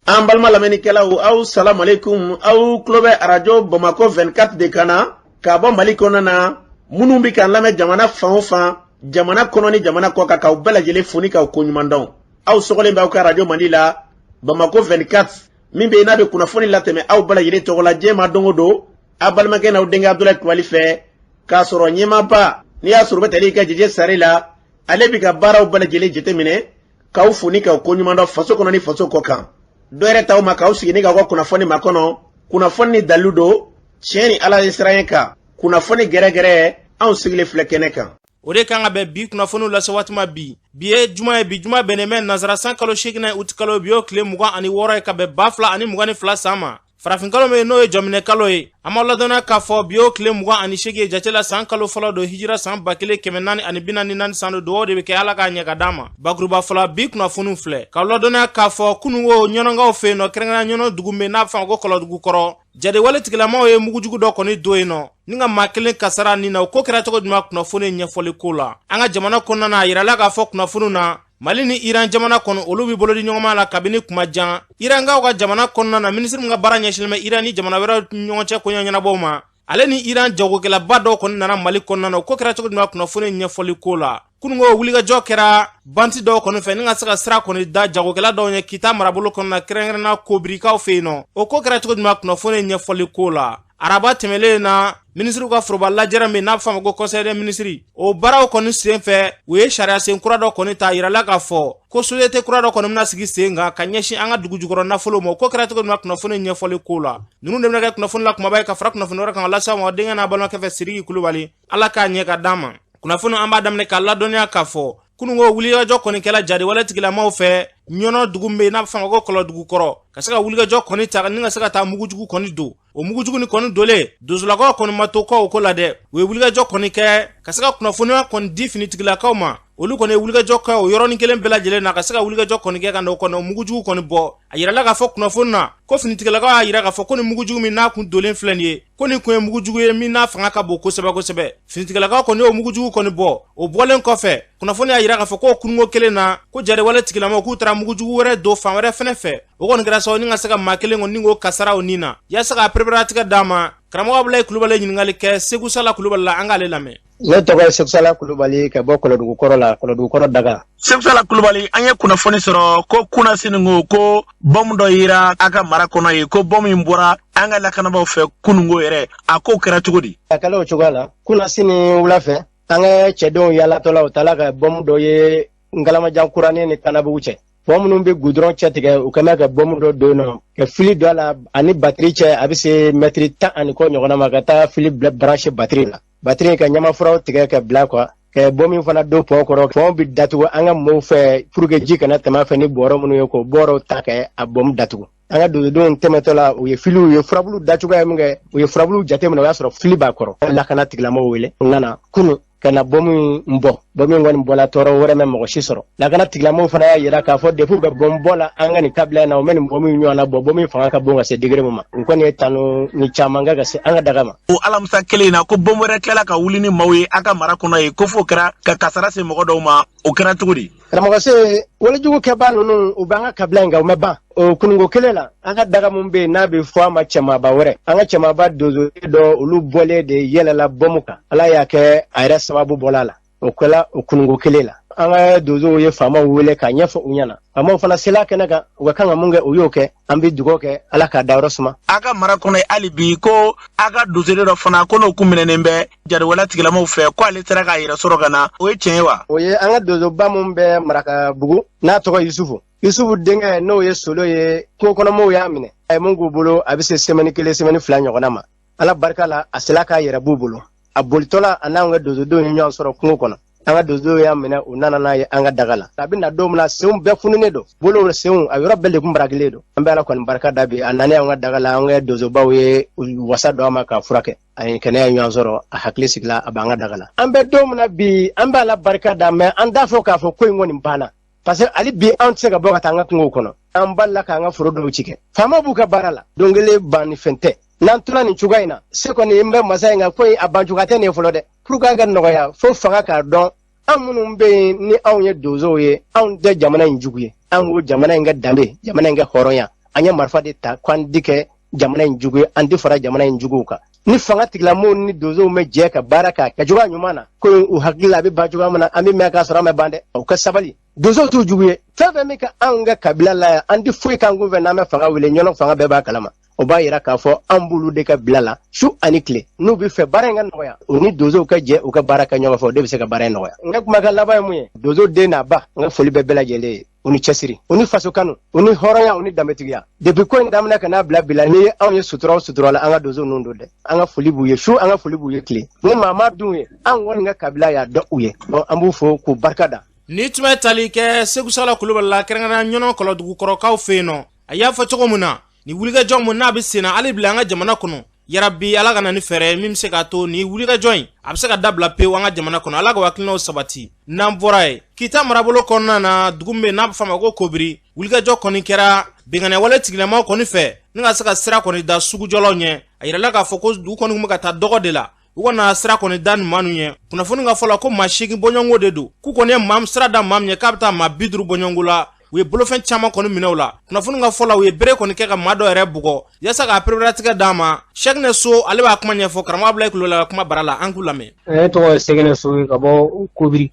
An balma lamɛnnikɛlaw aw salam aleikum aw tulo bɛ arajo Bamako 24 de kana ka bɔ Mali kɔnɔ na minnu bi kan lamɛn jamana fan o fan jamana kɔnɔ ni jamana kɔ kan k'aw bɛɛ lajɛlen foni k'aw koɲuman dɔn aw sɔgɔlen b'aw ka arajo Mali la Bamako 24 min bɛ n'a bɛ kunnafoni latɛmɛ aw bɛɛ lajɛlen tɔgɔ la diɲɛ ma don o don a balimakɛ n'aw denkɛ Abdulaye Kulibali fɛ k'a sɔrɔ ɲɛmaaba n'i y'a sɔrɔ bɛ tali ka jɛjɛ sari la ale bi ka baaraw bɛɛ lajɛlen jateminɛ k'aw foni k'aw koɲuman dɔn faso kɔnɔ ni faso kɔ kan dɔɛrɛ taw ma k'aw sigi ni k'aw ka kunnafoni ma kɔnɔ kunnafoni ni dalilu don tiɲɛ ni ala ye siran kan kunnafoni gɛrɛgɛrɛ anw sigilen filɛ kɛnɛ kan o de kan ka bɛn bi kunnafoniw lase waati ma bi ye juma ye bi juma bɛnnen bɛ nazara san kalo 8 uti kalo bi o tile 26 ye ka bɛn 2022 san ma farafin kalo min n'o ye jɔminɛ kalo ye an ma ladɔnniya k'a fɔ bi o tile 28 ye jatela san kalo fɔlɔ don hijira san 1444 san do dugawu de bɛ kɛ ala k'a ɲɛ ka d'a ma bakuruba fɔlɔ bi kunnafoniw filɛ k'aw ladɔnniya k'a fɔ kununko ɲɔnɔnkaw fɛ yen nɔ kɛrɛnkɛrɛnya ɲɔnɔ dugu min n'a fɔ ko kɔlɔdugu kɔrɔ jadewale tigilamaw ye mugujugu dɔ kɔni don yen nɔ ni ka maa kelen kasara nin na o ko kɛra cogo jumɛn kunnafoni ɲɛfɔli ko la an ka jamana kɔnɔna na a yirala k'a fɔ kunnafoniw na Mali ni Iran jamana kɔnɔ olu bi bolo di ɲɔgɔn ma la kabini kuma jan Irankaw ka jamana kɔnɔna na ministre mun ka baara ɲɛsinnen bɛ Iran ni jamana wɛrɛw ɲɔgɔn cɛ koɲɛ ɲɛnabɔw ma ale ni Iran jagokɛlaba dɔw kɔni nana Mali kɔnɔna na o ko kɛra cogo jumɛn kunnafoni ɲɛfɔli ko la kununko wulikajɔ kɛra banti dɔw kɔni fɛ ni ka se ka sira kɔni da jagokɛla dɔw ɲɛ kita marabolo kɔnɔna kɛrɛnkɛrɛnna kobrikaw fɛ yen nɔ o ko kɛra cogo jumɛn kunnafoni ɲɛfɔli ko la araba tɛmɛlen na ministre ka foroba lajɛra min n'a fama ko conseil des ministres o baaraw kɔni sen fɛ u ye sariya sen kura dɔ kɔni ta yirala k'a fɔ ko société kura dɔ kɔni bɛna sigi sen kan ka ɲɛsin an ka dugu jukɔrɔ nafolo ma o ko kɛra cogo min na kunnafoni ɲɛfɔli ko la ninnu de bɛna kɛ kunnafoni la kumaba ye ka fara kunnafoni wɛrɛ kan ka lase ma denkɛ n'a balimakɛ fɛ Sidiki Kulibali ala k'a ɲɛ ka d'a ma kunnafoni an b'a daminɛ k'a ladɔnniya k'a fɔ kununko wulikajɔ kɔni kɛla jadewale tigilamaw fɛ ɲɔnɔ dugu min bɛ yen n'a bɛ fɔ ko kɔlɔdugu kɔrɔ ka se ka wulikajɔ kɔni ta ni ka se ka taa mugujugu kɔni don o mugujugu ni kɔni dolen donsolakaw kɔni ma to kɔ o ko la dɛ u ye wulikajɔ kɔni kɛ ka se ka kunnafoniya kɔni di finitigilakaw ma olu kɔni ye wulikajɔ kɛ o yɔrɔnin kelen bɛɛ lajɛlen na ka se ka wulikajɔ kɔni kɛ ka na o kɔni o mugujugu kɔni bɔ a yirala k'a fɔ kunnafoni na ko finitigilakaw y'a yira k'a fɔ ko ni mugujugu min n'a kun dolen filɛ nin ye ko nin kun ye mugujugu ye min n'a fanga ka bon kosɛbɛ kosɛbɛ finitigilakaw kɔni y'o mugujugu kɔni bɔ o bɔlen kɔfɛ kunnafoni y'a yira k'a fɔ ko kununko kelen na ko jadewale tigilamaw k'u taara mugujugu wɛrɛ don fan wɛrɛ fɛnɛ fɛ o kɔni kɛra sababu ni ka se ka maa kelen kɔni k'o kasara o nin na yaasa ka pereperelatigɛ d'a ma karamɔgɔ Abdulaye Kulibali ɲininkali kɛ Segu Sala Kulibali la an k'ale lamɛn ne tɔgɔ ye Segu Sala Kulibali ka bɔ kɔlɔdugu kɔrɔ la kɔlɔdugu kɔrɔ daga Segu Sala Kulibali an ye kunnafoni sɔrɔ ko kunna sinin ko bɔmu dɔ yira a ka mara kɔnɔ ye ko bɔmu in bɔra an ka lakanabaw fɛ kununko yɛrɛ a ko kɛra cogo di a kɛla o cogoya la kunna sinin wula fɛ an ka cɛdenw yaalatɔla u taala ka bɔmu dɔ ye ngalamajan kuranin ni Tanabugu cɛ bɔmu minnu bɛ goudron cɛ tigɛ u kɛmɛ ka bɔmu dɔ don nɔ ka fili don a la ani batiri cɛ a bɛ se mètre 10 ani kɔ ɲɔgɔnna ma ka taa fili branché batiri la batiri ka ɲamafuraw tigɛ ka bila quoi ka bɔmu fana don pɔn kɔrɔ pɔn bɛ datugu an ka mɔɔw fɛ pour que ji kana tɛmɛ fɛ ni bɔrɔ minnu ye ko bɔrɔw ta ka a bɔmu datugu an ka dugudenw tɛmɛtɔ la u ye filiw ye furabulu dacogoya min kɛ u ye furabulu jateminɛ o y'a sɔrɔ fili b'a kɔrɔ lakana tigilamɔgɔw wele n nana kunu ka na bɔmu in bɔ bɔmu in kɔni bɔla tɔɔrɔ wɛrɛ mɛ mɔgɔ si sɔrɔ lakana tigilamɔgɔw fana y'a yira k'a fɔ depuis bɛ bɔmu bɔ la an ka nin kabila in na o mɛ nin bɔmu in ɲɔgɔn na bɔ bɔmu in fanga ka bon ka se degré min ma n kɔni ye tanu ni caman ka se an ka daga ma o alamisa kelen na ko bɔmu wɛrɛ tilala ka wuli ni maaw ye a ka mara kɔnɔ ye ko fo kɛra ka kasara se mɔgɔ dɔw ma o kɛra cogo di karamɔgɔ se walejugu kɛbaa ninnu u b'an ka kabila in kan u mɛ ban o kununko kelen la an ka daga mun bɛ yen n'a bɛ fɔ a ma cɛmaba wɛrɛ an ka cɛmaba donso dɔ olu bɔlen de yɛlɛla bɔmu kan ala y'a kɛ a yɛrɛ sababu bɔla la o kɛla o kununko kelen la an ka donsow ye faamaw wele k'a ɲɛfɔ u ɲɛna faamaw fana sela kɛnɛ kan u ka kan ka mun kɛ u y'o kɛ an bɛ dugawu kɛ ala k'a dayɔrɔ suma a ka mara kɔnɔ hali bi ko a ka donsori dɔ fana ko n'o kun minɛnen bɛ jadewala tigilamaw fɛ ko ale sera k'a yɛrɛ sɔrɔ ka na o ye tiɲɛ ye wa o ye an ka donsoba mun bɛ Marakabugu n'a tɔgɔ Yusufu denkɛ n'o ye Solo ye kungokɔnɔmɔgɔw y'a minɛ a ye mun k'u bolo a bɛ se semaine 1 semaine 2 ɲɔgɔnna ma ala barika la a sela k'a yɛrɛ b'u bolo a bolitɔla a n'an ka donsodenw ye ɲɔgɔn sɔrɔ kungo kɔnɔ an ka donsow y'a minɛ u nana n'a ye an ka daga la a bɛ na don min na senw bɛɛ fununen don bolow senw a yɔrɔ bɛɛ de kun barakilen don an bɛ ala kɔni barika da bi a nanen an ka daga la an ka donsobaw ye wasa don an ma k'a furakɛ a ye kɛnɛya ɲɔgɔn sɔrɔ a hakili sigila a b'an ka daga la an bɛ don min na bi an bɛ ala barika da mɛ an t'a fɔ k'a fɔ ko in kɔni banna parce que hali bi an tɛ se ka bɔ ka taa an ka kungow kɔnɔ an balila k'an ka foro dɔw ci kɛ faamaw b'u ka baara la don kelen ban ni fɛn tɛ n'an tora nin cogoya in na se kɔni n bɛ masa in kan ko a ban cogoya tɛ nin ye fɔlɔ dɛ pour que an ka nɔgɔya fo fanga k'a dɔn an minnu bɛ yen ni anw ye donsow ye anw tɛ jamana in jugu ye an ko jamana in ka danbe jamana in ka hɔrɔnya anya marfa de ta kwan dike jamana in jugu andi fara jamana in jugu ka ni fanga tiglamo ni dozo me je ka baraka ka juga nyumana ko u hakila be ba juga mana ami me ka sara me bande o ka sabali dozo tu jugu ye febe me ka anga kabila la andi foi kan gouvernement fanga wile nyono fanga be ba kalama o ba yira ka fo ambulu de ka bilala su anikle no bi fe barenga noya oni dozo ka je o ka baraka nyoga fo de bi se ka bare noya nga kuma ka laba muye dozo de na ba nga foli be bela jele oni chasiri oni faso kanu oni horoya oni dametigia depuis ko ndamna kana bla bila ni an ye sutura la anga dozo nundo de anga foli buye su anga foli buye kle ni mama duye an won nga kabila ya do uye bon ambu fo ku barkada ni tume tali ke segu sala kulubala kerengana nyono kolo dugu korokaw feno aya fa chogo muna ni wuliga jong muna bisina ali bilanga jamana kono yarabi ala kana ni fere mimse ka to ni wuliga join abse ka dabla pe wanga jamana kono ala ga wakilno sabati namborai kita marabolo konna na dugumbe na fama ko kobiri wuliga jong koni kera bingane wala tiglema koni fe nga saka sira koni da sugu jolo nye ayira la ka focus du koni kuma ka ta dogo de la wana sira koni dan manu nye kuna fonu nga fola ko mashigi bonyongo de do ku koni mam sira da mam nye kapta ma bidru bonyongula we bolofen chama koni minawla kuna funu nga fola we bere koni keka mado ere bugo yasa ka preparatika dama shekne so ale ba kuma nyefo karama blay kulola kuma barala angulame to segene so ka bo kobiri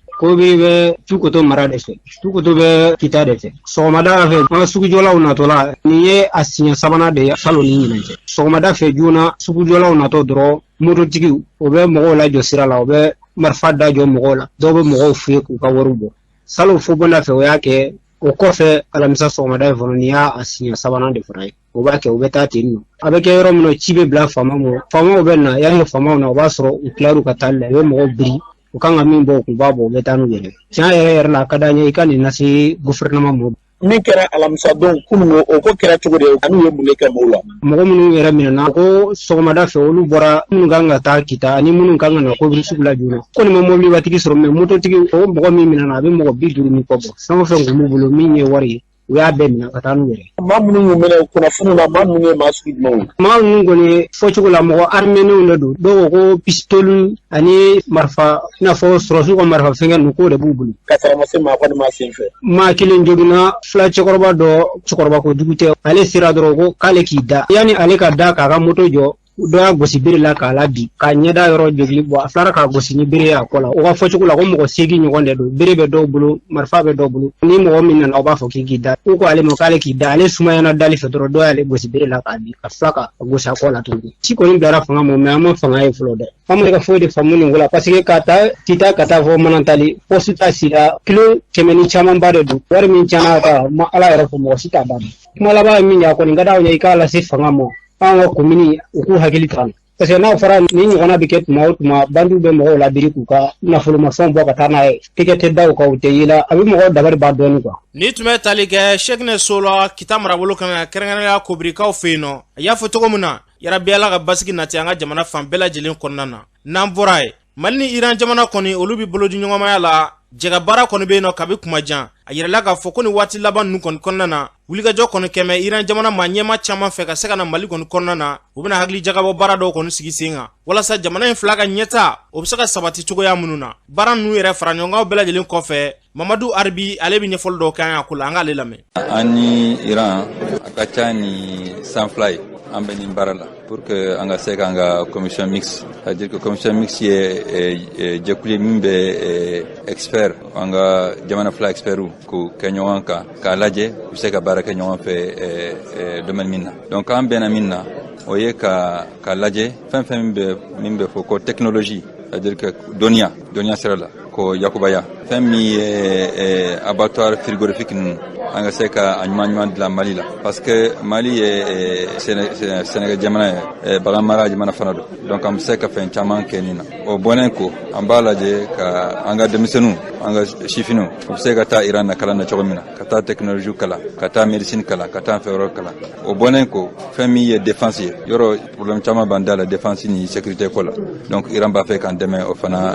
be tukoto marade se tukoto be kitade se somada fe ma sugu jola una tola ni ye asinya sabana de salo ni nyinje somada fe juna sugu jola una to dro moto tigi o be mo la jo sirala o be marfada jo mo la do be mo fu ku ka worubo salo fu bona fe o yake o kofe alamisa somada e volonia asinya sabana de fray o ba ke o beta tinno abeke yoro mino chibe bla fama o benna ya fama na o ba soro o claru katalle be mo bri o kanga min bo ku babo beta no yere cha yere la kadanya ikani nasi gouvernement mo min kɛra alamisa don kunungo o ko kɛra cogo de anu ye mun kɛ mɔgɔw la mɔgɔ minnu yɛrɛ minɛna ko sɔgɔmada fɛ olu bɔra minnu kan ka taa kita ani minnu kan ka na ko sugu la joona ko ni ma mobilibatigi sɔrɔ mɛ mototigi o mɔgɔ min minɛna a bɛ mɔgɔ 50 ni kɔ bɔ fɛn o fɛn kun b'u bolo min ye wari ye u y'a bɛɛ minɛ ka taa n'u yɛrɛ maa minnu y'u minɛ kunnafoni na maa minnu ye maa sugu jumɛnw ye maa minnu kɔni fɔcogo la mɔgɔ armɛnenw de don dɔw ko pistoli ani marifa i n'a fɔ sɔrɔsiw ka marifa fɛngɛ ninnu k'o de b'u bolo ka sɔrɔ ma se maa kɔni ma sen fɛ maa kelen joginna fila cɛkɔrɔba dɔ cɛkɔrɔba ko jugu tɛ ale sera dɔrɔn ko k'ale k'i da yanni ale ka da k'a ka moto jɔ dɔ y'a gosi bere la k'a la bi k'a ɲɛda yɔrɔ jogili bɔ a filara k'a gosi ni bere y'a kɔ la o ka fɔcogo la ko mɔgɔ 8 ɲɔgɔn de don bere bɛ dɔw bolo marifa bɛ dɔw bolo ni mɔgɔ min nana o b'a fɔ k'i da u ko ale ma k'ale k'i da ale sumayana dali fɛ dɔrɔn dɔ y'ale gosi bere la k'a bi ka fila ka gosi a kɔ la tuguni ci kɔni bilara fanga ma mɛ an ma fanga ye fɔlɔ dɛ an ma ka foyi de faamu nin ko la parce que ka taa kita ka taa fɔ manantali poste ta sira kilo 100 camanba de don wari min tiɲɛna ka ma ala yɛrɛ fɔ mɔgɔ si t'a d'a ma kuma laban ye min ye a kɔni ka d'aw ɲɛ i k'a lase fanga ma an ka komini u k'u hakili to a la parce que n'a fɔra ni ɲɔgɔnna bɛ kɛ tuma o tuma bandiw bɛ mɔgɔw labiri k'u ka nafolomafɛnw bɔ ka taa n'a ye tɛgɛ tɛ da u kan u tɛ yela a bɛ mɔgɔw dabali ban dɔɔni quoi ni tun bɛ tali kɛ shekne sola kita marabolo kan kɛrɛnkɛrɛnya kobrikaw fɛ yen nɔ a y'a fɔ cogo min na yarabi ala ka basigi nati an ka jamana fan bɛɛ lajɛlen kɔnɔna na n'an bɔra ye mali ni iran jamana kɔni olu bɛ bolo di ɲɔgɔnmaya la jɛgɛ baara kɔni bɛ yen nɔ kabi kuma jan a yirala k'a fɔ ko ni waati laban ninnu kɔni kɔnɔna na wulikajɔ kɔni kɛmɛ iran jamana maa ɲɛma caman fɛ ka se ka na mali kɔni kɔnɔna na u bɛna hakili jagabɔ baara dɔw kɔni sigi sen kan walasa jamana in fila ka ɲɛta o bɛ se ka sabati cogoya minnu na baara ninnu yɛrɛ fara ɲɔgɔnkaw bɛɛ lajɛlen kɔfɛ mamadu aribi ale bɛ ɲɛfɔli dɔw kɛ an y'a ko la an k'ale lamɛn ani iran a ka ca ni san fila ye an bɛ nin baara la pour que an ka se k'an ka commission mixte c'est-à-dire que commission mixte ye jɛkulu min bɛ expert an ka jamana fila expertw k'u kɛ ɲɔgɔn kan k'a lajɛ u bɛ se ka baara kɛ ɲɔgɔn fɛ domaine min na donc an bɛnna min na o ye ka lajɛ fɛn fɛn min bɛ fɔ ko technologie c'est-à-dire que dɔnniya sira la ko yakubaya fɛn min ye abattoir frigorifique ninnu an ka se ka a ɲuman dilan mali la parce que mali ye sɛnɛkɛ jamana ye bagan mara jamana fana don donc an bɛ se ka fɛn caman kɛ nin na o bɔnnen ko an b'a lajɛ ka an ka denmisɛnninw an ka sifinw u bɛ se ka taa iran na kalan na cogo min na ka taa technologie kalan ka taa médecine kalan ka taa fɛn wɛrɛw kalan o bɔnnen ko fɛn min ye défense ye yɔrɔ problème caman b'an da la défense ni sécurité ko la donc iran b'a fɛ k'an dɛmɛ o fana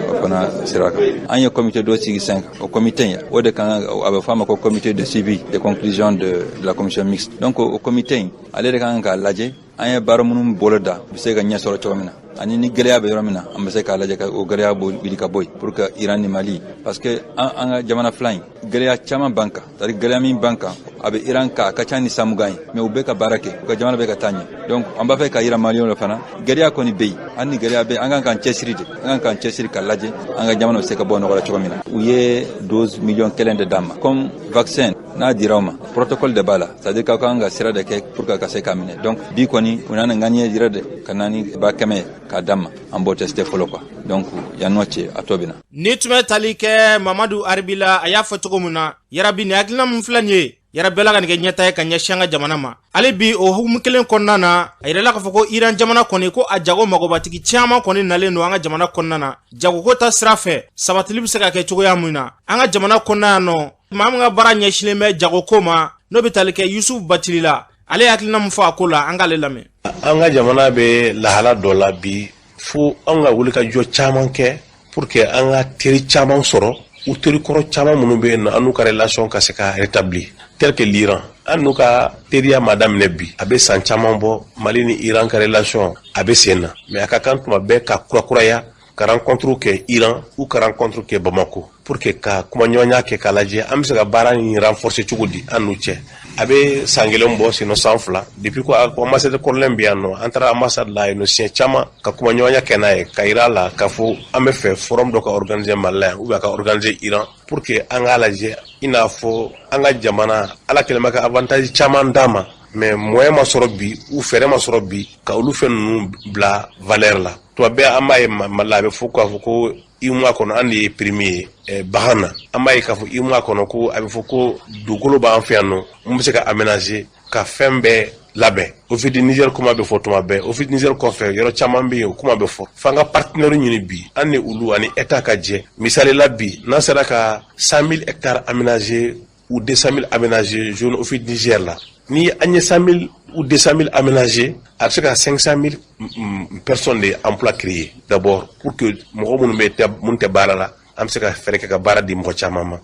sira kan an ye comité dɔ sigi sen kan o comité in o de kan a bɛ fɔ a ma ko comité de suivi des conclusions de la commission mixte donc o comité in ale de kan k'a lajɛ an ye baara minnu bolo da u bɛ se ka ɲɛ sɔrɔ cogo min na ani ni gɛlɛya bɛ yɔrɔ min na an bɛ se k'a lajɛ ka o gɛlɛya wuli ka bɔ yen pour que Iran ni Mali parce que an ka jamana fila in gɛlɛya caman b'an kan c'est à dire gɛlɛya min b'an kan a bɛ Iran kan a ka ca ni samugan ye mais u bɛ ka baara kɛ u ka jamana bɛ ka taa ɲɛ donc an b'a fɛ ka yira maliyɛnw la fana gɛlɛya kɔni bɛ yen hali ni gɛlɛya bɛ yen an kan k'an cɛsiri de an kan k'an cɛsiri ka lajɛ an ka jamana bɛ se ka bɔ nɔgɔ la cogo min na u ye dose miliyɔn 1 de d'a ma comme vaccin n'a dira aw ma protocole de b'a la c'est à dire k'aw kan ka sira de kɛ pour que a ka se k'a minɛ donc bi kɔni u nana ŋaniya jira de ka na ni ba kɛmɛ k'a d'a ma an b'o tester fɔlɔ quoi donc yan nɔ cɛ a tɔ bɛ na. Ni tun bɛ tali kɛ Mamadu Arbila a y'a fɔ cogo min na yarabi ni hakilina min filɛ nin ye yarabɛla ka nin kɛ ɲɛta ye ka ɲɛsin an ka jamana ma ale bi o hukumu kelen kɔnɔna na a yirala k'a fɔ ko Iran jamana kɔni ko a jago magobatigi caman kɔni nalen don an ka jamana kɔnɔna na jagoko ta sira fɛ sabatili bɛ se ka kɛ cogoya min na an ka jamana kɔnɔna yan nɔ maa min ka baara ɲɛsinnen bɛ jagoko ma n'o bɛ tali kɛ Yusufu Batili la ale hakilina min fɔ a ko la an k'ale lamɛn. An ka jamana bɛ lahala dɔ la bi fo an ka wuli ka jɔ caman kɛ pour que an ka teri caman sɔrɔ u teri kɔrɔ caman minnu bɛ yen nɔ an n'u ka relation ka se ka rétablir tel que l'Iran an n'u ka teriya ma daminɛ bi a bɛ san caman bɔ Mali ni Iran ka relation a bɛ sen na mais a ka kan tuma bɛɛ ka kurakuraya ka rencontre kɛ Iran ou ka rencontre kɛ Bamako pour que ka kumaɲɔgɔnya kɛ k'a lajɛ an bɛ se ka baara in renforcer cogo di an n'u cɛ a bɛ san kelen bɔ sinon san fila depuis ko ambassade kɔrɔlen bɛ yan nɔ an taara ambassade la yen nɔ siɲɛ caman ka kumaɲɔgɔnya kɛ n'a ye ka yira a la k'a fɔ an bɛ fɛ forum dɔ ka organiser Mali la yan ou bien ka organiser Iran pour que an k'a lajɛ i n'a fɔ an ka jamana ala kɛlen bɛ ka avantage caman d'a ma mais moyen ma sɔrɔ bi ou fɛɛrɛ ma sɔrɔ bi ka olu fɛn ninnu bila valeur la tuma bɛɛ an b'a ye Mali la a bɛ fɔ k'a fɔ ko IMOA kɔnɔ an de ye premier ye bagan na an b'a ye k'a fɔ IMOA kɔnɔ ko a bɛ fɔ ko dugukolo b'an fɛ yan nɔ mun bɛ se ka aménager ka fɛn bɛɛ labɛn OFID Niger kuma bɛ fɔ tuma bɛɛ OFID Niger kɔfɛ yɔrɔ caman bɛ yen o kuma bɛ fɔ f'an ka partenaire ɲini bi an ni olu ani État ka jɛ misali la bi n'an sera ka 100 000 hectares aménager ou 200 000 aménager zone OFID Niger la ni an ye 100 000 ou 200 000 aménagés, a bɛ se ka 500 000 personnes de emploi créer d'abord pour que mɔgɔ minnu tɛ baara la an bɛ se ka fɛɛrɛ kɛ ka baara di mɔgɔ caman ma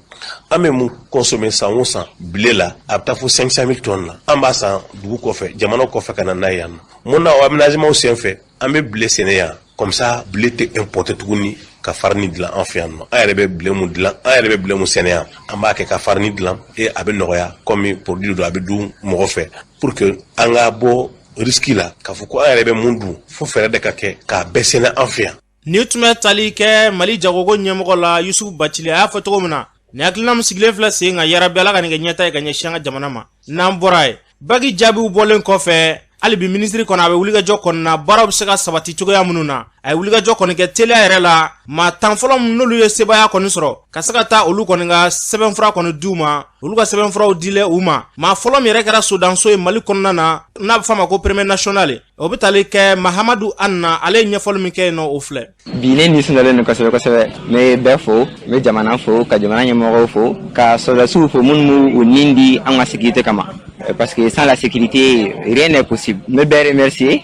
an bɛ mun consommer san o san blé la a bɛ taa fo 500 000 tonnes la an b'a san dugu kɔfɛ jamana kɔfɛ ka na n'a ye yan nɔ mun na o aménagement sen fɛ an bɛ blé sɛnɛ yan comme ça blé tɛ importer tuguni ka farine dilan an fɛ yan nɔ an yɛrɛ bɛ blé mun dilan an yɛrɛ bɛ blé mun sɛnɛ yan an b'a kɛ ka farine dilan et a bɛ nɔgɔya comme produit dɔ a bɛ dun mɔgɔ fɛ pour que an ka bɔ risque la k'a fɔ ko an yɛrɛ bɛ mun dun fo fɛɛrɛ de ka kɛ k'a bɛɛ sɛnɛ an fɛ yan. Ni tun bɛ tali kɛ Mali jagogo ɲɛmɔgɔ la Yusufu Batili a y'a fɔ cogo min na ni hakilina min sigilen filɛ sen kan yarabi Ala ka nin kɛ ɲɛta ye ka ɲɛsin an ka jamana ma n'an bɔra ye bagi jaabiw bɔlen kɔfɛ hali bi ministre kɔnɔ a bɛ wulikajɔ kɔnɔna baaraw bɛ se ka sabati cogoya minnu na a ye wulikajɔ kɔni kɛ teliya yɛrɛ la maa tan fɔlɔ minnu n'olu ye sebaya kɔni sɔrɔ ka se ka taa olu kɔni ka sɛbɛnfura kɔni d'u ma olu ka sɛbɛnfuraw dilen u ma maa fɔlɔ min yɛrɛ kɛra sodanso ye Mali kɔnɔna na n'a bɛ f'a ma ko premier national o bɛ tali kɛ Mahamadu Anna ale ye ɲɛfɔli min kɛ yen nɔ o filɛ. Bi ne nisɔndiyalen don kosɛbɛ kosɛbɛ n bɛ bɛɛ fo n bɛ jamana fo ka jamana ɲɛmɔgɔw fo ka sɔrɔdasiw fo minnu m'u nin di an ka sécurité kama parce que sans la sécurité rien n'est possible n bɛ bɛɛ remercier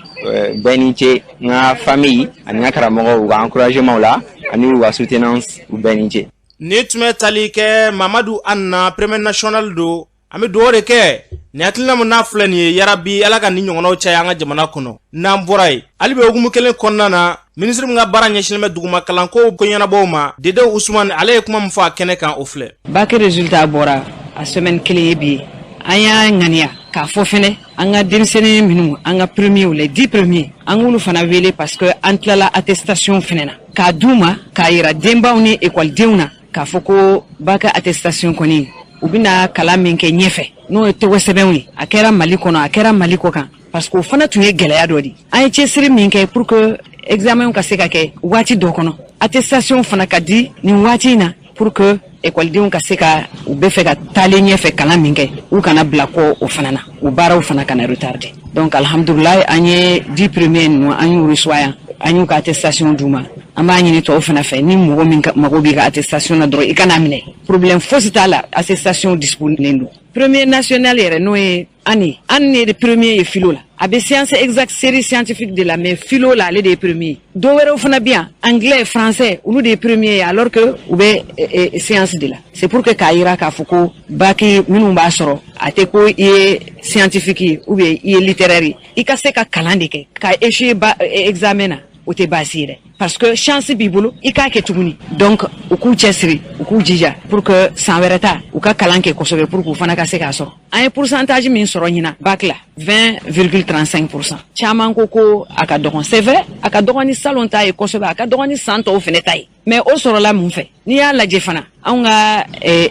bɛɛ ni ce n ka famille ani n ka karamɔgɔw u ka encouragement la ani u ka soutenance u bɛɛ ni ce. Ni tun bɛ tali kɛ Mahamadu Anna premier national don an bɛ dugawu de kɛ ni hakilina min n'a filɛ nin ye yarabi Ala ka ni ɲɔgɔnnaw caya an ka jamana kɔnɔ n'an bɔra ye hali bi hukumu kelen kɔnɔna na ministre min ka baara ɲɛsinnen bɛ duguma kalanko ko ɲɛnabɔw ma Dede Usumani ale ye kuma min fɔ a kɛnɛ kan o filɛ. Bac résultat bɔra a semaine kelen ye bi an y'a ŋaniya k'a fɔ fɛnɛ an ka denmisɛnnin minnu an ka premiers les 10 premiers an k'olu fana wele parce que an tilala attestation fɛnɛ na k'a d'u ma k'a yira denbaw ni ekɔlidenw na k'a fɔ ko bac attestation kɔni u bɛna kalan min kɛ ɲɛfɛ n'o ye tɔgɔ sɛbɛnw ye a kɛra Mali kɔnɔ a kɛra Mali kɔ kan parce que o fana tun ye gɛlɛya dɔ di an ye cɛsiri min kɛ pour que examen ka se ka kɛ waati dɔ kɔnɔ attestation fana ka di nin waati in na pour que ekɔlidenw ka se ka u bɛ fɛ ka taalen ɲɛfɛ kalan min kɛ u kana bila kɔ o fana na u baaraw fana kana retarder donc alhamdulillah an ye 10 premiers ninnu an y'u reçoit yan an y'u ka attestation d'u ma an b'a ɲini tɔw fana fɛ ni mɔgɔ min mago b'i ka attestation na dɔrɔn i kana minɛ problème fosi t'a la attestation disponible don premier national yɛrɛ n'o ye an ne de premier ye philo la a bɛ science exacte série scientifique de la mais philo la ale de ye premier dɔw wɛrɛw fana bɛ yan anglais français olu de ye premier ye alors que u bɛ science de la c'est pour que k'a yira k'a fɔ ko bac minnu b'a sɔrɔ a tɛ ko i ye scientifique ye ou bien i ye littéraire ye i ka se ka kalan de kɛ ka échouer examen na o tɛ baasi ye dɛ parce que chance b'i bolo i k'a kɛ tuguni donc u k'u cɛsiri u k'u jija pour que san wɛrɛ ta u ka kalan kɛ kosɛbɛ pour que u fana ka se k'a sɔrɔ an ye pourcentage min sɔrɔ ɲina bac la 20,35%. Caman ko a ka dɔgɔn c'est vrai a ka dɔgɔn ni salon ta ye kosɛbɛ a ka dɔgɔn ni san tɔw fɛnɛ ta ye mais o sɔrɔla mun fɛ n'i y'a lajɛ fana anw ka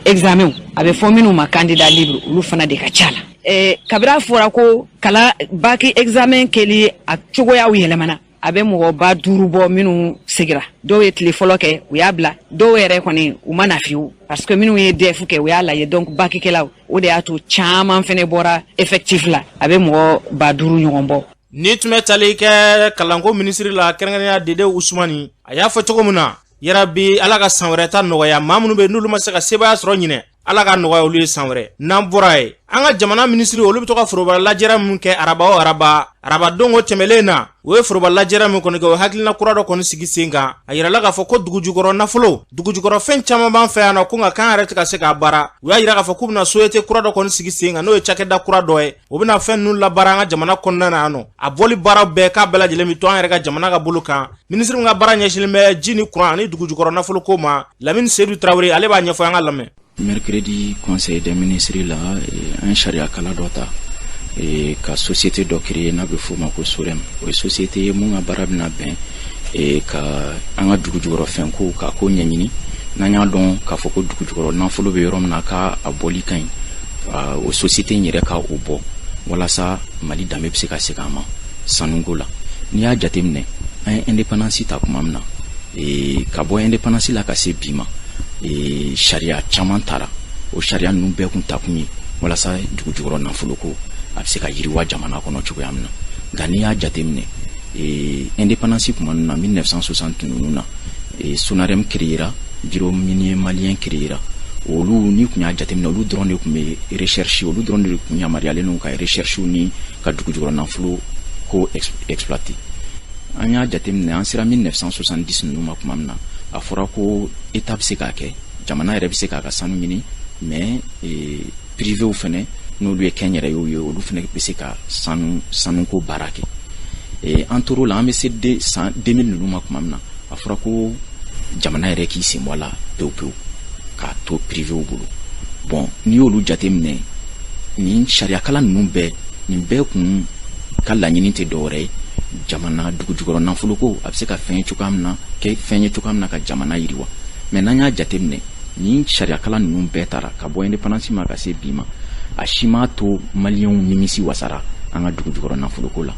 examen a bɛ fɔ minnu ma candidat libre olu fana de ka ca la kabira fɔra ko kala bac examen kɛli a cogoyaw yɛlɛmana a bɛ mɔgɔ 5000 bɔ minnu sigira dɔw ye tile fɔlɔ kɛ u y'a bila dɔw yɛrɛ kɔni u ma na fiyewu parce que minnu ye DF kɛ u y'a lajɛ donc bac kɛlaw o de y'a to caman fɛnɛ bɔra effectif la a bɛ mɔgɔ 5000 ɲɔgɔn bɔ. Ni tun bɛ tali kɛ kalanko ministre la kɛrɛnkɛrɛnnenya Dede Usumani a y'a fɔ cogo min na yarabi ala ka san wɛrɛ ta nɔgɔya maa minnu bɛ n'olu ma se ka sebaya sɔrɔ ɲinɛ ala ka nɔgɔya olu ye san wɛrɛ n'an bɔra ye an ka jamana ministre olu bɛ to ka forobara lajɛra min kɛ araba o araba don o tɛmɛlen na o ye forobara lajɛra min kɔni kɛ o hakilina kura dɔ kɔni sigi sen kan a yirala k'a fɔ ko dugujukɔrɔ nafolo dugujukɔrɔ fɛn caman b'an fɛ yan nɔ ko nka k'an yɛrɛ tɛ ka se k'a baara u y'a yira k'a fɔ k'u bɛna société kura dɔ kɔni sigi sen kan n'o ye cakɛda kura dɔ ye o bɛna fɛn ninnu labaara an ka jamana kɔnɔna na yan nɔ a bɔli baara bɛɛ k'a bɛɛ lajɛlen bɛ to an yɛrɛ ka jamana ka bolo kan ministre min ka baara ɲɛsinnen bɛ ji ni courant ani dugujukɔrɔ nafolo ko ma Lamine Seydou Traoré ale b'a ɲɛfɔ an ka lamɛn. Mercredi, conseil des ministres là, un charia kala dota ka société dɔ créer n'a bɛ f'o ma ko Sorem o ye société ye mun ka baara bɛna bɛn ka an ka dugujukɔrɔ fɛnko ka ko ɲɛɲini n'an y'a dɔn k'a fɔ ko dugujukɔrɔ nafolo bɛ yɔrɔ min na k'a bɔli ka ɲi o société in yɛrɛ ka o bɔ walasa Mali danbe bɛ se ka segin a ma sanuko la n'i y'a jateminɛ an ye indépendance ta kuma min na ka bɔ indépendance la ka se bi ma charia caman tara o charia ninnu bɛɛ kun ta kun ye walasa dugujukɔrɔ nafolo ko a bɛ se ka yiriwa jamana kɔnɔ cogoya min na nka n'i y'a jateminɛ indépendance kuma ninnu na 1960 ninnu na Sonarem créera bureau minier malien créera olu ni kun y'a jateminɛ olu dɔrɔn de kun bɛ recherche olu dɔrɔn de kun yamaruyalen n'u ka recherche ni ka dugujukɔrɔ nafolo ko exploiter an y'a jateminɛ an sera 1970 ninnu ma kuma min na a fɔra ko état bɛ se k'a kɛ jamana yɛrɛ bɛ se k'a ka sanu ɲini mais privéw fɛnɛ n'olu ye kɛnyɛrɛyew ye olu fɛnɛ bɛ se ka sanuko baara kɛ an tor'o la an bɛ se 2000 ninnu ma kuma min na a fɔra ko jamana yɛrɛ k'i sen bɔ a la pewu pewu k'a to privéw bolo bon n'i y'olu jateminɛ nin sariya kalan ninnu bɛɛ nin bɛɛ kun ka laɲini tɛ dɔwɛrɛ ye jamana dugujukɔrɔ nafolo ko a bɛ se ka fɛn ye cogoya min na kɛ fɛn ye cogoya min na ka jamana yiriwa mais n'an y'a jateminɛ ni sariya kalan ninnu bɛɛ taara ka bɔ indépendance ma ka se bi ma a si m'a to maliyɛnw nimisi wasara an ka dugujukɔrɔ nafolo ko la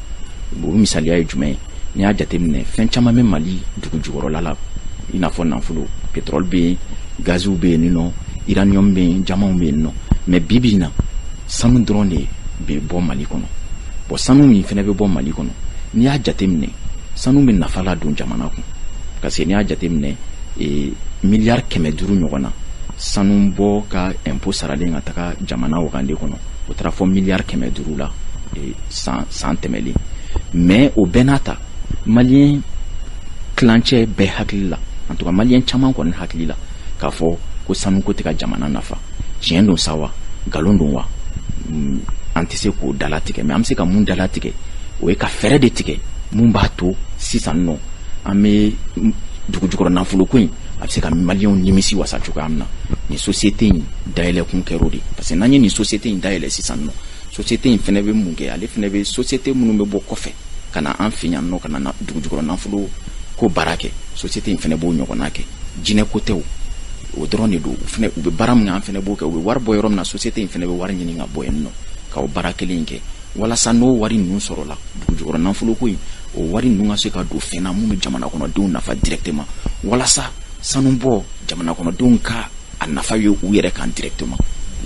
o misaliya ye jumɛn ye n'i y'a jateminɛ fɛn caman bɛ Mali dugujukɔrɔla la i n'a fɔ nafolo pétrole bɛ yen gaziw bɛ yen nɔ uranium bɛ yen jamaw bɛ yen nɔ mais bi bi in na sanu dɔrɔn de bɛ bɔ Mali kɔnɔ bon sanu min fɛnɛ bɛ bɔ Mali kɔnɔ n'i y'a jateminɛ sanu bɛ nafa la don jamana kun parce que n'i y'a jateminɛ miliyari 500 ɲɔgɔn na sanu bɔ ka impôt saralen ka taga jamana wagande kɔnɔ o taara fɔ miliyari 500 la san tɛmɛlen mais o bɛɛ n'a ta maliyɛn kilancɛ bɛɛ hakili la en tout cas maliyɛn caman kɔni hakili la k'a fɔ ko sanuko tɛ ka jamana nafa tiɲɛ don sa wa nkalon don wa an tɛ se k'o dalatigɛ mais an bɛ se ka mun dalatigɛ o ye ka fɛɛrɛ de tigɛ mun b'a to sisan nɔ an bɛ dugujukɔrɔ nafolo ko in a bɛ se ka maliyɛnw nimisi wasa cogoya min na nin société in dayɛlɛ kun kɛra o de parce que n'an ye nin société in dayɛlɛ sisan nɔ société in fɛnɛ bɛ mun kɛ ale fɛnɛ bɛ société minnu bɛ bɔ kɔfɛ ka na an fɛ yan nɔ ka na dugujukɔrɔ nafolo ko baara kɛ société in fɛnɛ b'o ɲɔgɔnna kɛ jinɛ ko tɛ o dɔrɔn de don u bɛ baara min kɛ an fɛnɛ b'o kɛ u bɛ wari bɔ yɔrɔ min na société in fɛnɛ bɛ wari ɲini ka bɔ yen nɔ ka o baara kelen in kɛ walasa n'o wari ninnu sɔrɔla dugujukɔrɔ nafolo ko in o wari ninnu ka se ka don fɛn na mun bɛ jamana kɔnɔdenw nafa directement walasa sanu bɔ jamana kɔnɔdenw ka a nafa ye u yɛrɛ kan directement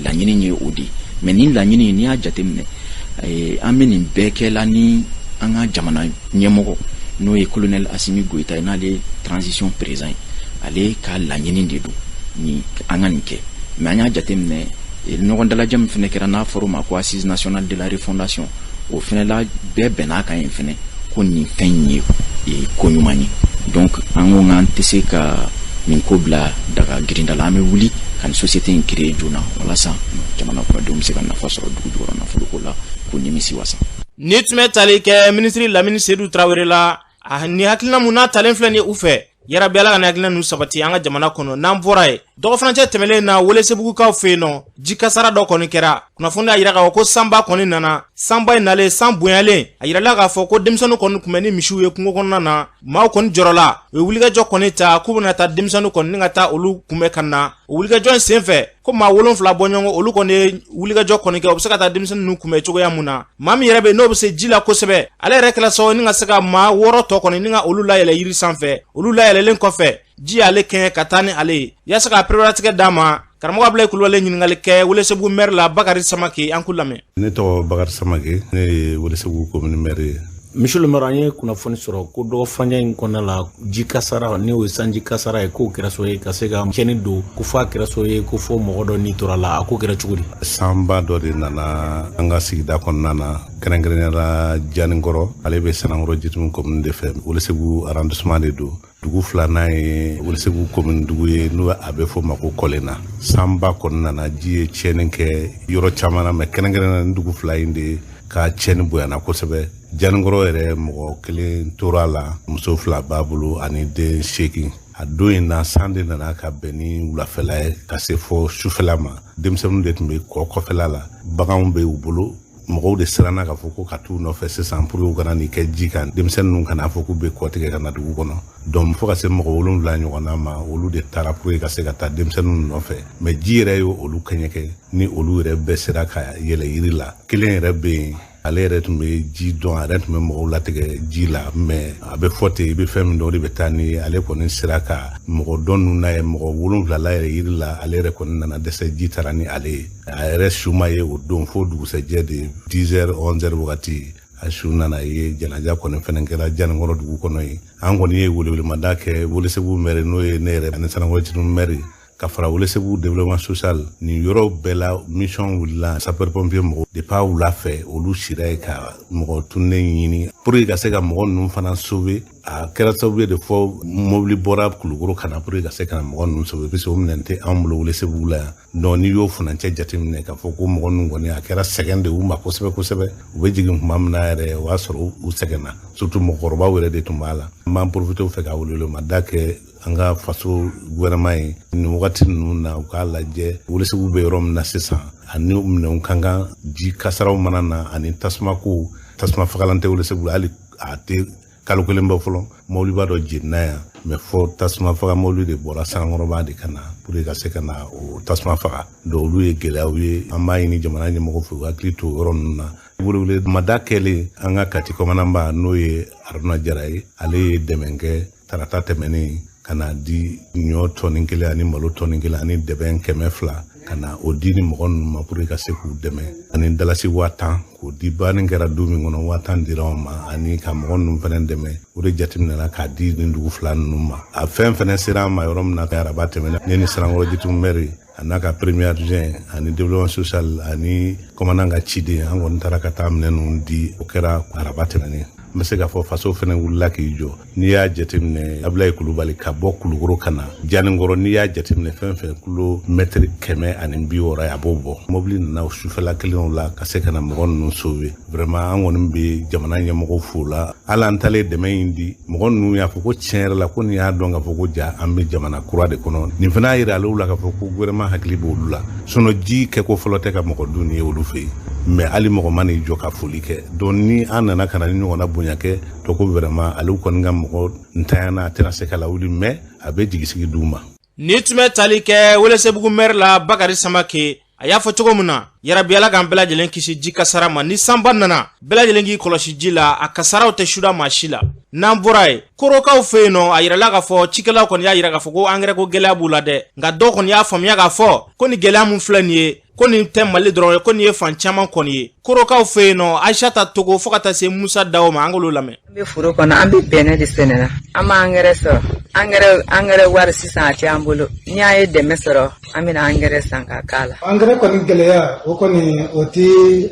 laɲini ye o de ye mais nin laɲini n'i y'a jateminɛ an bɛ nin bɛɛ kɛla ni an ka jamana ɲɛmɔgɔ n'o ye colonel Assimi Goïta ye n'ale ye transition président ye ale ka laɲini de don ni an ka nin kɛ mais an y'a jateminɛ ɲɔgɔn dalajɛ min fɛnɛ kɛra n'a fɔra o ma ko assise nationale de la refondation o fɛnɛ la bɛɛ bɛn'a kan yen fɛnɛ ko nin fɛn in ye ko ɲuman ye donc an ko k'an tɛ se ka nin ko bila daga girinda la an bɛ wuli ka nin société in créer joona walasa jamana kɔnɔdenw bɛ se ka nafa sɔrɔ dugujukɔrɔ nafolo ko la ko nimisi wasa. Ni tun bɛ tali kɛ ministre Lamine Seydou Traoré la ni hakilina mun n'a talen filɛ nin ye u fɛ yarabi ala ka ni hakilina nu sabati an ka jamana kɔnɔ n'an bɔra ye dɔgɔ fanancɛ tɛmɛlen na Welesebugukaw fɛ yen nɔ ji kasara dɔ kɔni kɛra kunnafoni y'a yira k'a fɔ ko sanba kɔni nana sanba in nalen san bonyalen a yirala k'a fɔ ko denmisɛnninw kɔni tun bɛ ni misiw ye kungo kɔnɔna na maaw kɔni jɔrɔla u ye wulikajɔ kɔni ta k'u bɛna taa denmisɛnninw kɔni ni ka taa olu kunbɛ ka na o wulikajɔ in senfɛ ko maa 7 bɔ ɲɔgɔn olu kɔni ye wulikajɔ kɔni kɛ u bɛ se ka taa denmisɛnninw kunbɛ cogoya mun na maa min yɛrɛ bɛ n'o bɛ se ji la kosɛbɛ ale yɛrɛ kɛla sababu ni ka se ka maa 6 tɔ kɔni ni ka olu layɛlɛ yiri sanfɛ olu layɛlɛlen kɔfɛ ji ale kɛɲɛ ka taa ni ale ye yaasa ka perewatigɛ d'a ma karamɔgɔ Abulaye Kulubali ɲininkali kɛ Welesebugu maire la Bakari Samake an k'u lamɛn. Ne tɔgɔ Bakari Samake ne ye Welesebugu commune maire ye. Monsieur le maire an ye kunnafoni sɔrɔ ko dɔgɔ fanja in kɔnɔna la ji kasara ni o ye sanji kasara ye k'o kɛra so ye ka se ka cɛnni don ko fɔ a kɛra so ye ko fɔ mɔgɔ dɔ ni tora la a ko kɛra cogo di. Sanba dɔ de nana an ka sigida kɔnɔna na kɛrɛnkɛrɛnnenya Janikɔrɔ ale bɛ Sanangɔrɔ Jitumu commune de fɛ Welesebugu arrondissement de don. Dugu filanan ye Welesebugu commune dugu ye n'o a bɛ fɔ ma ko Kɔlena sanba kɔnɔna na ji ye tiɲɛni kɛ yɔrɔ caman na mais kɛrɛnkɛrɛnnenya ni dugu fila in de ka tiɲɛni bonyana kosɛbɛ Janikɔrɔ yɛrɛ mɔgɔ 1 tora la muso 2 b'a bolo ani den 8 a don in na san de nana ka bɛn ni wulafɛla ye ka se fɔ sufɛla ma denmisɛnninw de tun bɛ kɔfɛla la baganw bɛ u bolo mɔgɔw de siranna k'a fɔ ko ka t'u nɔfɛ sisan pour que u kana nin kɛ ji kan denmisɛnninw kana fɔ k'u bɛ kɔtigɛ ka na dugu kɔnɔ donc fo ka se mɔgɔ 7 ɲɔgɔnna ma olu de taara pour que ka se ka taa denmisɛnninw nɔfɛ mais ji yɛrɛ ye olu kɛɲɛkɛ ni olu yɛrɛ bɛɛ sera ka yɛlɛ yiri la kelen yɛrɛ bɛ yen ale yɛrɛ tun bɛ ji dɔn a yɛrɛ tun bɛ mɔgɔw latigɛ ji la mais a bɛ fɔ ten i bɛ fɛn min dɔn o de bɛ taa ni ale kɔni sera ka mɔgɔ dɔn ninnu n'a ye mɔgɔ 7 la yɛrɛ yiri la ale yɛrɛ kɔni nana dɛsɛ ji taara ni ale ye a yɛrɛ su ma ye o don fo dugusɛjɛ de 10h 11h wagati a su nana ye janaja kɔni fɛnɛ kɛra Janikɔrɔ dugu kɔnɔ ye an kɔni ye welewelemada kɛ Welesebugu maire n'o ye ne yɛrɛ ani Sanangɔrɔ Jitumu maire ka fara Welesebugu développement social nin yɔrɔ bɛɛ la mission wulila sapeur pompier mɔgɔ depuis a wula fɛ olu sira ye ka mɔgɔ tunnen ɲini pour que ka se ka mɔgɔ ninnu fana sauver a kɛra sababu ye de fɔ mobili bɔra Kulukoro ka na pour que ka se ka mɔgɔ ninnu sauver parce que o minɛn tɛ anw bolo Welesebugu la yan donc n'i y'o furancɛ jateminɛ k'a fɔ ko mɔgɔ ninnu kɔni a kɛra sɛgɛn de u ma kosɛbɛ kosɛbɛ u bɛ jigin tuma min na yɛrɛ o y'a sɔrɔ u sɛgɛnna surtout mɔgɔkɔrɔbaw yɛrɛ de tun b'a la n b'an profiter fɛ ka welemada kɛ an ka faso gouvernement ye nin wagati ninnu na u k'a lajɛ Welesebugu bɛ yɔrɔ min na sisan ani minɛnw kan kan ji kasaraw mana na ani tasuma fagalan tɛ Welesebugu hali a tɛ kalo 1 bɔ fɔlɔ mobili b'a dɔ jenina yan mais fɔ tasuma faga mobili de bɔra Sanangɔrɔba de ka na pour que ka se ka na o tasuma faga donc olu ye gɛlɛyaw ye an b'a ɲini jamana ɲɛmɔgɔ fɛ u hakili to yɔrɔ ninnu na welewelemada kɛlen an ka kati kɔmananba n'o ye Aruna Jara ye ale ye dɛmɛ kɛ tarata tɛmɛnen ka na di ɲɔ tɔni 1 ani malo tɔni 1 ani dɛbɛn 200 ka na o di ni mɔgɔ ninnu ma pour que ka se k'u dɛmɛ ani dalasi 10,000 k'o di baani kɛra du min kɔnɔ 10,000 dira anw ma ani ka mɔgɔ ninnu fɛnɛ dɛmɛ o de jateminɛna k'a di nin dugu 2 ninnu ma a fɛn fɛnɛ sera an ma yɔrɔ min na ka araba tɛmɛna ne ni Sanangɔrɔ Jitumu maire a n'a ka premier adjoint ani développement social ani commandant ka ciden an kɔni taara ka taa minɛn ninnu di o kɛra araba tɛmɛnen n bɛ se k'a fɔ faso fɛnɛ wulila k'i jɔ n'i y'a jateminɛ Abulaye Kulubali ka bɔ Kulukoro ka na Janikɔrɔ n'i y'a jateminɛ fɛn fɛn kilo mètre 160 a b'o bɔ mobili nana o sufɛla kelenw la ka se ka na mɔgɔ ninnu sauver vraiment an kɔni bɛ jamana ɲɛmɔgɔw fo la hali an talen dɛmɛ in di mɔgɔ ninnu y'a fɔ ko tiɲɛ yɛrɛ la ko nin y'a dɔn k'a fɔ ko ja an bɛ jamana kura de kɔnɔ nin fana y'a yira alew la k'a fɔ ko gouvernement hakili b'olu la sinon ji kɛko fɔlɔ tɛ ka mɔgɔ dun ni ye olu fɛ yen mais hali mɔgɔ ma n'i jɔ ka foli kɛ donc ni an nana ka na ni ɲɔgɔnna bonya kɛ to ko vraiment alew kɔni ka mɔgɔ ntanyana a tɛna se ka lawuli mais a bɛ jigisigi d'u ma ni tun bɛ tali kɛ Welesebugu maire la Bakari Samake a y'a fɔ cogo min na yarabi ala k'an bɛɛ lajɛlen kisi ji kasara ma ni sanba nana bɛɛ lajɛlen k'i kɔlɔsi ji la a kasaraw tɛ suda maa si la n'an bɔra ye korokaw fɛ yen nɔ a yirala k'a fɔ cikɛlaw kɔni y'a yira k'a fɔ ko angɛrɛ ko gɛlɛya b'u la dɛ nka dɔw kɔni y'a faamuya k'a fɔ ko ni gɛlɛya mun filɛ nin ye ko nin tɛ Mali dɔrɔn ye ko nin ye fan caman kɔni ye korokaw fɛ yen nɔ Aishata Togo fo ka taa se Musa Dawo ma an k'olu lamɛn. An bɛ foro kɔnɔ an bɛ bɛnɛ de sɛnɛ na an ma angɛrɛ sɔrɔ angɛrɛ wari sisan a tɛ an bolo n'i y'a ye dɛmɛ sɔrɔ an bɛna angɛrɛ san ka k'a la. Angɛrɛ kɔni gɛlɛya o kɔni o tɛ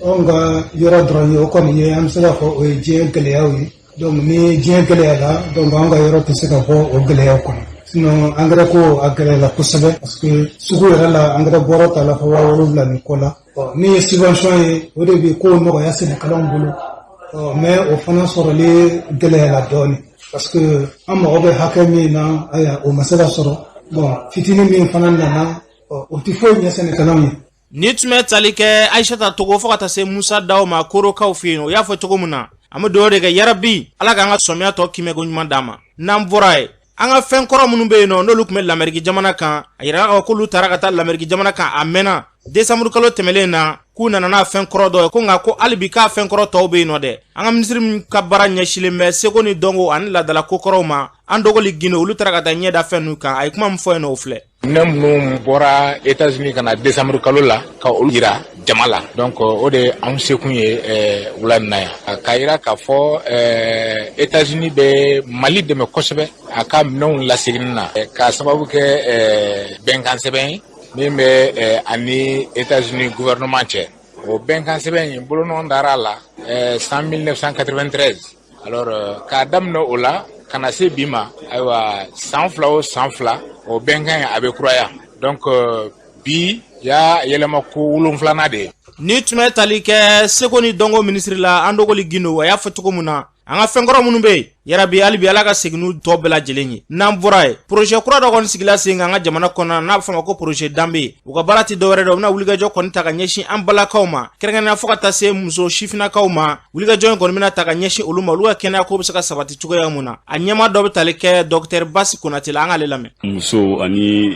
anw ka yɔrɔ dɔrɔn ye o kɔni ye an bɛ se k'a fɔ o ye diɲɛ gɛlɛyaw ye donc ni diɲɛ gɛlɛyara donc an ka yɔrɔ tɛ se ka bɔ o gɛlɛyaw kɔnɔ. Sinon angɛrɛ ko a gɛlɛyala kosɛbɛ parce que sugu yɛrɛ la angɛrɛ bɔrɔ t'a la fɔ 7,000 ni kɔ la min ye subvention ye o de bɛ ko nɔgɔya sɛnɛkɛlaw bolo mais o fana sɔrɔli gɛlɛyala dɔɔni parce que an mago bɛ hakɛ min na aya o ma se ka sɔrɔ bon fitini min fana nana o tɛ foyi ɲɛ sɛnɛkɛlaw ye. Ni tun bɛ tali kɛ Aishata Togo fo ka taa se Musa Daw ma Korokaw fɛ yen o y'a fɔ cogo min na an bɛ dugawu de kɛ yarabi Ala k'an ka sɔmiya tɔ kimɛko ɲuman d'a ma. N'an bɔra yen an ka fɛn kɔrɔ minnu bɛ yen nɔ n'olu tun bɛ Lamɛriki jamana kan a yira k'olu taara ka taa Lamɛriki jamana kan a mɛnna décembre kalo tɛmɛlen na k'u nana n'a fɛn kɔrɔ dɔ ye ko nka ko hali bi k'a fɛn kɔrɔ tɔw bɛ yen nɔ dɛ an ka minisiri min ka baara ɲɛsilen bɛ seko ni dɔnko ani ladala ko kɔrɔw ma an dɔgɔli Guinée olu taara ka taa ɲɛda fɛn ninnu kan a ye kuma min fɔ yen nɔ o filɛ. Ne minnu bɔra États-Unis ka na décembre kalo la ka olu yira jama la donc o de anw sekun ye wula nin na yan k'a yira k'a fɔ États-Unis bɛ Mali dɛmɛ kosɛbɛ a ka minɛnw laseginni na k'a sababu kɛ bɛnkan sɛbɛn ye min bɛ ani États-Unis gouvernement cɛ o bɛnkan sɛbɛn in bolonɔ dara la 1993 alors k'a daminɛ o la ka na se bi ma ayiwa san fila o san fila o bɛnkan in a bɛ kuraya donc bi y'a yɛlɛma ko 7 de ye. Ni tun bɛ tali kɛ seko ni dɔnko minisiri la an dɔgɔli Guinée a y'a fɔ cogo min na an ka fɛn kɔrɔ minnu bɛ yen yarabi hali bi Ala ka segin n'u tɔ bɛɛ lajɛlen ye. N'an bɔra yen projet kura dɔ kɔni sigila sen kan an ka jamana kɔnɔ n'a bɛ fɔ a ma ko projet danbe u ka baara tɛ dɔwɛrɛ dɛ u bɛna wulikajɔ kɔni ta ka ɲɛsin an balakaw ma kɛrɛnkɛrɛnnenya fo ka taa se muso sifinnakaw ma wulikajɔ in kɔni bɛna ta ka ɲɛsin olu ma olu ka kɛnɛya ko bɛ se ka sabati cogoya mun na a ɲɛmaa dɔ bɛ tali kɛ Dr Basi Konate la an k'ale lamɛn. Muso ani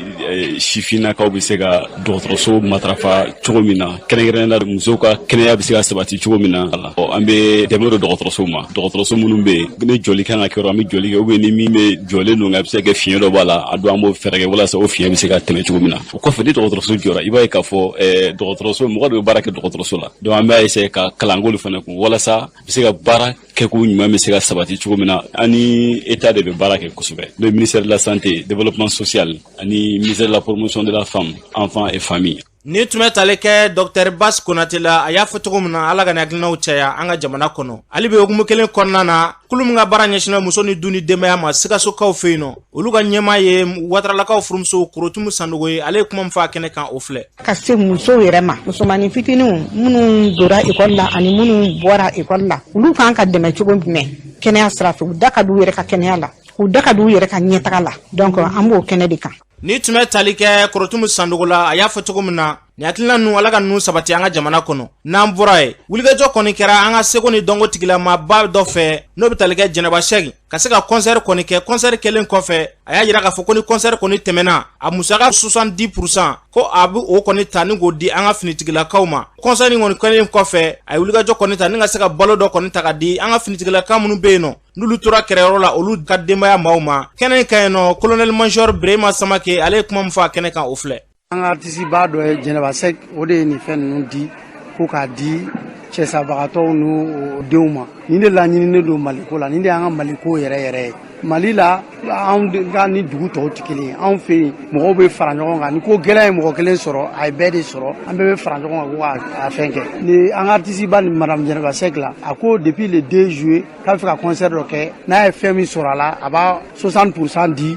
sifinnakaw bɛ se ka dɔgɔtɔrɔso matarafa cogo min na kɛrɛnkɛrɛnnenya musow ka kɛnɛya bɛ se ka sabati cogo min na an bɛ dɛmɛ don dɔgɔtɔrɔso ma dɔgɔtɔrɔso minnu bɛ yen ni joli kan ka kɛ an bɛ joli kɛ ou ni min bɛ jɔlen don nka a bɛ se ka kɛ fiɲɛ dɔ b'a la a don an b'o fɛɛrɛ kɛ walasa o fiɲɛ bɛ se ka tɛmɛ cogo min na o kɔfɛ ni dɔgɔtɔrɔso jɔra i b'a ye k'a fɔ dɔgɔtɔrɔso mɔgɔ de bɛ baara kɛ dɔgɔtɔrɔso la donc an b'a essayer ka kalankolu fana kun walasa bɛ se ka baara kɛko ɲuman bɛ se ka sabati cogo min na ani état de bɛ baara kɛ kosɛbɛ le ministère de la santé développement social ani ministère de la promotion de la femme enfant et famille. Ni tun bɛ tali kɛ Dr Basi Konate la a y'a fɔ cogo min na Ala ka hakilinaw caya an ka jamana kɔnɔ hali bi hukumu kelen kɔnɔna na kulu min ka baara ɲɛsinnen muso ni du ni denbaya ma Sikasokaw fɛ yen nɔ olu ka ɲɛmaa ye Wataralakaw furumuso Korotumu Sandogo ye ale ye kuma min fɔ a kɛnɛ kan o filɛ. Ka se musow yɛrɛ ma musomanin fitininw minnu donna école la ani minnu bɔra école la olu kan ka dɛmɛ cogo jumɛn kɛnɛya sira fɛ u da ka d'u yɛrɛ ka kɛnɛya la u da ka d'u yɛrɛ ka ɲɛtaga la donc an b'o kɛnɛ de kan. Ni tun bɛ tali kɛ Korotumu Sandogo la a y'a fɔ cogo min na ni hakilina ninnu Ala ka ninnu sabati an ka jamana kɔnɔ n'an bɔra yen wulikajɔ kɔni kɛra an ka seko ni dɔnko tigilamaaba dɔ fɛ n'o bɛ tali kɛ Jɛnɛba Sɛki ka se ka concert kɔni kɛ concert kelen kɔfɛ a y'a jira k'a fɔ ko ni concert kɔni tɛmɛna a musaka 70% ko a bɛ o kɔni ta ni k'o di an ka finitigilakaw ma concert in kɔni kɛlen kɔfɛ a ye wulikajɔ kɔni ta ni ka se ka balo dɔ kɔni ta ka di an ka finitigilaka minnu bɛ yen nɔ n'olu tora kɛrɛyɔrɔ la olu ka denbaya maaw ma kɛnɛ in ka yen nɔ colonel major Brema Samake ale ye kuma min fɔ a kɛnɛ kan o filɛ. An ka artiste ba dɔ ye Jɛnɛba Sɛki o de ye nin fɛn ninnu di ko k'a di cɛsabagatɔw n'u denw ma nin de laɲininen don Maliko la nin de y'an ka Maliko yɛrɛ yɛrɛ ye Mali la anw ka ni dugu tɔw tɛ kelen ye anw fɛ yen mɔgɔw bɛ fara ɲɔgɔn kan ni ko gɛlɛn ye mɔgɔ kelen sɔrɔ a ye bɛɛ de sɔrɔ an bɛɛ bɛ fara ɲɔgɔn kan ko k'a fɛn kɛ ni an ka artiste ba ni madame Jɛnɛba Sɛki la a ko depuis le 2 juillet k'a bɛ fɛ ka concert dɔ kɛ n'a ye fɛn min sɔrɔ a la a b'a 60% di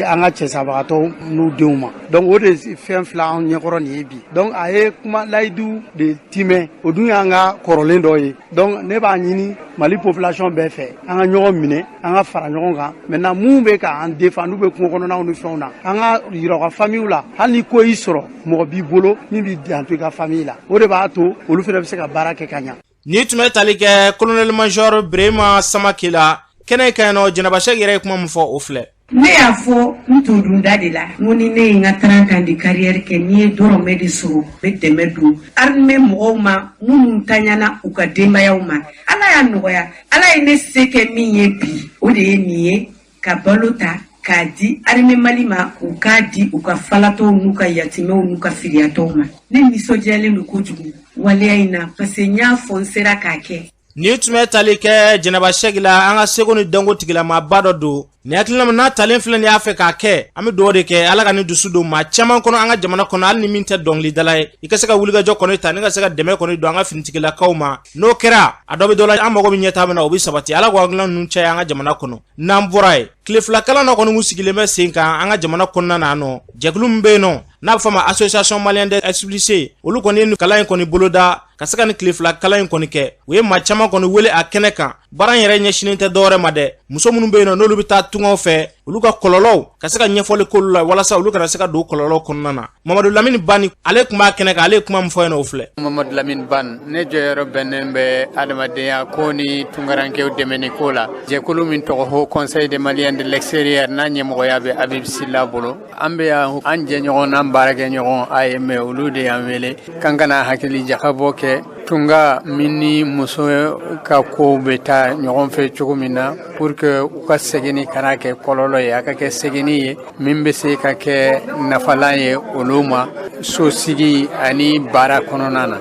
an ka cɛsabagatɔw n'u denw ma donc o de fɛn fila anw ɲɛkɔrɔ nin ye bi donc a ye kuma layidu de timɛ o dun y'an ka kɔrɔlen dɔ ye donc ne b'a ɲini Mali population bɛɛ fɛ an ka ɲɔgɔn minɛ an ka fara ɲɔgɔn kan maintenant mun bɛ k'an défend n'u bɛ kungo kɔnɔnaw ni fɛnw na an ka yira u ka famille la hali ni ko y'i sɔrɔ mɔgɔ b'i bolo min b'i janto i ka famille la o de b'a to olu fana bɛ se ka baara kɛ ka ɲa. Ni tun bɛ tali kɛ colonel major Brema Samake la kɛnɛ in ka yen nɔ Jɛnɛba Sɛki yɛrɛ ye kuma min fɔ o filɛ. Ne y'a fɔ n tun dunda de la n ko ni ne ye n ka 30 ans de carrière kɛ n'i ye dɔrɔmɛ de sɔrɔ n bɛ dɛmɛ don armée mɔgɔw ma minnu taɲana u ka denbayaw ma Ala y'a nɔgɔya Ala ye ne se kɛ min ye bi o de ye nin ye ka balo ta k'a di armée Mali ma u k'a di u ka falatɔw n'u ka yatimɛw n'u ka firiyatɔw ma ne nisɔndiyalen don kojugu waleya in na parce que n y'a fɔ n sera k'a kɛ. Ni tun bɛ tali kɛ Jɛnɛba Sɛki la an ka seko ni dɔnko tigilamaaba dɔ don ni hakilina min n'a talen filɛ nin y'a fɛ k'a kɛ an bɛ dugawu de kɛ Ala ka ni dusu don maa caman kɔnɔ an ka jamana kɔnɔ hali ni min tɛ dɔnkilidala ye i ka se ka wulikajɔ kɔni ta ni ka se ka dɛmɛ kɔni don an ka finitigilakaw ma n'o kɛra a dɔ bɛ dɔ la an mago bɛ ɲɛtaa min na o bɛ sabati Ala k'o hakilina ninnu caya an ka jamana kɔnɔ n'an bɔra yen tile fila kalan dɔ kɔni kun sigilen bɛ sen kan an ka jamana kɔnɔna na nɔ jɛkulu min bɛ yen nɔ n'a bɛ fɔ a ma association malienne des expulsés olu kɔni ye kalan in kɔni boloda ka se ka ni tile fila kalan in kɔni kɛ u ye maa caman kɔni wele a kɛnɛ kan baara yɛrɛ ɲɛsinin tɛ dɔwɛrɛ ma dɛ muso minnu bɛ yen nɔ n'olu bɛ taa tungaw fɛ olu ka kɔlɔlɔw ka se ka ɲɛfɔli k'olu la walasa olu kana se ka don kɔlɔlɔ kɔnɔna na Mamadu Lamini Bani ale kun b'a kɛnɛ kan ale ye kuma min fɔ yen nɔ o filɛ Mamadu Lamini Bani ne jɔyɔrɔ bɛnnen bɛ adamadenya ko ni tungarankew dɛmɛni ko la jɛkulu min tɔgɔ Haut Conseil des Maliens de l'extérieur n'a ɲɛmɔgɔya bɛ Habib Silla bolo an bɛ yan an jɛɲɔgɔn n'an baarakɛɲɔgɔn a ye mɛ olu de y'an wele kan kana hakili jakabɔ kɛ tunga min ni muso ka kow bɛ taa ɲɔgɔn fɛ cogo min na pour que u ka segini kana kɛ kɔlɔlɔ ye a ka kɛ segini ye min bɛ se ka kɛ nafalan ye olu ma so sigi ani baara kɔnɔna na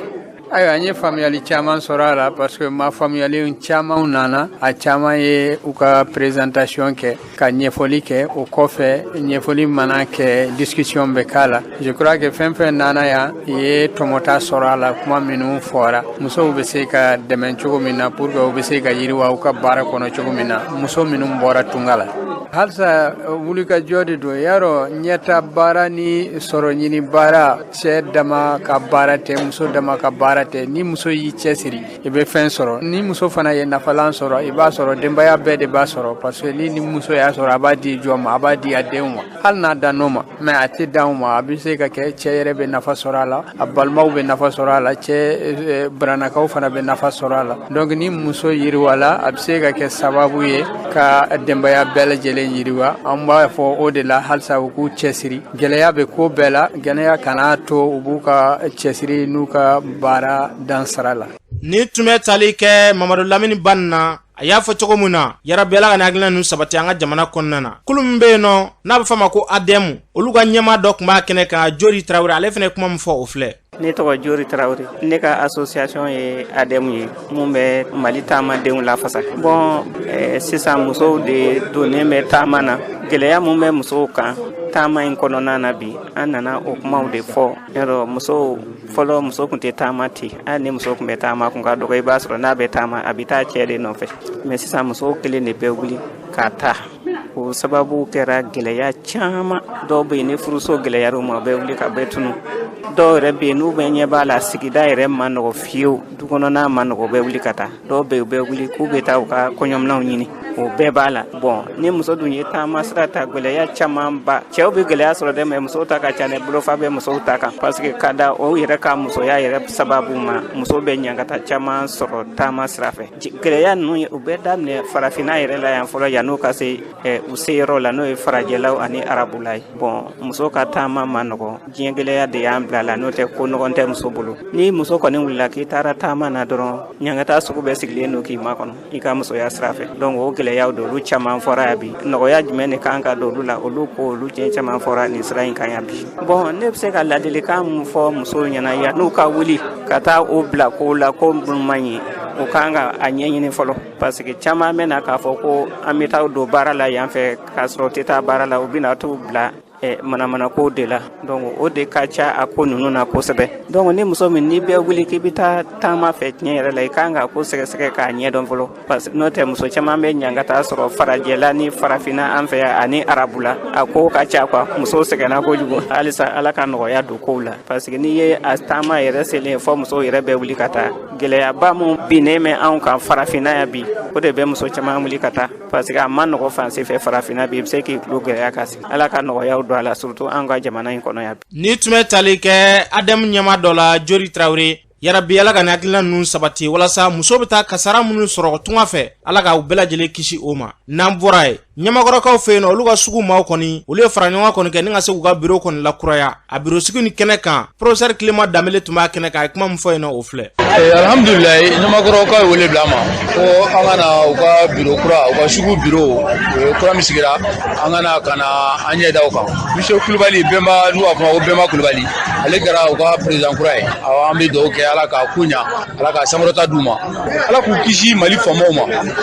ayiwa an ye faamuyali caman sɔrɔ a la parce que ma faamuyali camanw nana a caman ye u ka présentation kɛ ka ɲɛfɔli kɛ o kɔfɛ ɲɛfɔli mana kɛ discussion bɛ k'a la je crois que fɛn fɛn nana yan ye tɔmɔta sɔrɔ a la kuma minnu fɔra musow bɛ se ka dɛmɛ cogo min na pour que u bɛ se ka yiriwa u ka baara kɔnɔ cogo min na muso minnu bɔra tunga la halisa wulikajɔ de don yarɔ ɲɛta baara ni sɔrɔ ɲini baara cɛ dama ka baara tɛ muso dama ka baara tɛ ni muso y'i cɛsiri i bɛ fɛn sɔrɔ ni muso fana ye nafalan sɔrɔ i b'a sɔrɔ denbaya bɛɛ de b'a sɔrɔ parce que ni muso y'a sɔrɔ a b'a di jɔ ma a b'a di a denw ma hali n'a dan n'o ma mais a tɛ dan o ma a bɛ se ka kɛ cɛ yɛrɛ bɛ nafa sɔrɔ a la a balimaw bɛ nafa sɔrɔ a la cɛ baranakaw fana bɛ nafa sɔrɔ a la donc ni muso yiriwala a bɛ se ka kɛ sababu ye ka denbaya bɛɛ lajɛlen yiriwa an b'a fɔ o de la halisa u k'u cɛsiri gɛlɛya bɛ ko bɛɛ la gɛlɛya kana to u b'u ka cɛsiri n'u ka baara dan sara la ni tun bɛ tali kɛ Mamadu Lamini Bani na a y'a fɔ cogo min na yarabi Ala ka ni hakilina ninnu sabati an ka jamana kɔnɔna na kulu min bɛ yen nɔ n'a bɛ fɔ a ma ko ADM olu ka ɲɛmaa dɔ tun b'a kɛnɛ kan Jori Tarawele ale fana ye kuma min fɔ o filɛ ne tɔgɔ Jori Tarawele ne ka association ye ADM ye mun bɛ Mali taamadenw lafasa bon sisan musow de donnen bɛ taama na gɛlɛya mun bɛ musow kan taama in kɔnɔna na bi an nana o kumaw de fɔ yɔrɔ muso fɔlɔ muso kun tɛ taama ten hali ni muso kun bɛ taama kun ka dɔgɔ i b'a sɔrɔ n'a bɛ taama a bɛ taa cɛ de nɔfɛ mais sisan musow kelen de bɛ wuli ka taa o sababu kɛra gɛlɛya caman dɔw bɛ yen ni furuso gɛlɛyara u ma u bɛ wuli ka bɛɛ tunu dɔw yɛrɛ bɛ yen n'u bɛ ɲɛ b'a la sigida yɛrɛ ma nɔgɔ fiyewu du kɔnɔna ma nɔgɔ u bɛ wuli ka taa dɔw bɛ yen u bɛ wuli k'u bɛ taa u ka kɔɲɔminɛnw ɲini o bɛɛ b'a la bon ni muso dun ye taama sira ta gɛlɛya caman ba cɛw bɛ gɛlɛya sɔrɔ dɛ mais musow ta ka ca dɛ bolofa bɛ musow ta kan parce que ka da o yɛrɛ ka musoya yɛrɛ sababu ma muso bɛ ɲangata caman sɔrɔ taama sira fɛ gɛlɛya ninnu u bɛ daminɛ farafinna yɛrɛ la yan fɔlɔ yan'u ka se u se yɔrɔ la n'o ye farajɛlaw ani arabula ye bon muso ka taama ma nɔgɔ diɲɛ gɛlɛya de y'an bila la n'o tɛ ko nɔgɔn tɛ muso bolo ni muso kɔni wulila k'i taara taama na dɔrɔn ɲangata sugu bɛɛ sigilen don k'i makɔnɔ i ka musoya sira fɛ donc o gɛlɛyaw don olu caman fɔra yan bi nɔgɔya jumɛn de kan ka don olu la olu ko olu diɲɛ caman fɔra nin sira in kan yan bi bon ne bɛ se ka ladilikan mun fɔ musow ɲɛna yan n'u ka wuli ka taa o bila kow la ko minnu man ɲi o kan ka a ɲɛɲini fɔlɔ parce que caman bɛ na k'a fɔ ko an bɛ taa don baara la yan fɛ k'a sɔrɔ u tɛ taa baara la u bɛ na t'u bila manamana ko de la donc o de ka ca a ko ninnu na kosɛbɛ donc ni muso min n'i bɛ wuli k'i bɛ taa taama fɛ tiɲɛ yɛrɛ la i kan ka ko sɛgɛsɛgɛ k'a ɲɛdɔn fɔlɔ parce que n'o tɛ muso caman bɛ ɲangata sɔrɔ farajɛla ni farafinna an fɛ yan ani arabula a ko ka ca quoi musow sɛgɛnna kojugu halisa Ala ka nɔgɔya don kow la parce que n'i ye a taama yɛrɛ selen fɔ musow yɛrɛ bɛ wuli ka taa gɛlɛyaba mun binnen bɛ anw kan farafinna yan bi o de bɛ muso caman wuli ka taa parce que a ma nɔgɔ fan si fɛ farafinna bi i bɛ se k'i tulo gɛlɛya ka sigi Ala ka nɔgɔyaw don a la surtout an ka jamana in kɔnɔ yan ni tun bɛ tali kɛ ADM ɲɛmaa dɔ la Jori Tarawele yarabi Ala ka ni hakilina ninnu sabati walasa muso bɛ taa kasara minnu sɔrɔ tunga fɛ Ala ka u bɛɛ lajɛlen kisi o ma n'an bɔra ye ɲamakɔrɔkaw fɛ yen nɔ olu ka sugu maaw kɔni olu ye fara ɲɔgɔn kɔni kɛ ni ka se k'u ka bureau kɔni lakuraya a bureau sigi ni kɛnɛ kan professeur Kilema Danbele tun b'a kɛnɛ kan a ye kuma min fɔ yen nɔ o filɛ alhamdulilayi ɲamakɔrɔkaw ye wele bila ma ko an ka na u ka bureau kura u ka sugu bureau kura min sigira an ka na an ɲɛ da o kan monsieur Kulubali Bɛnba n'u b'a fɔ ko Bɛnba Kulubali ale kɛra u ka président kura ye awɔ an bɛ dugawu kɛ Ala ka ko ɲa Ala ka sankɔrɔta d'u ma Ala k'u kisi Mali faamaw ma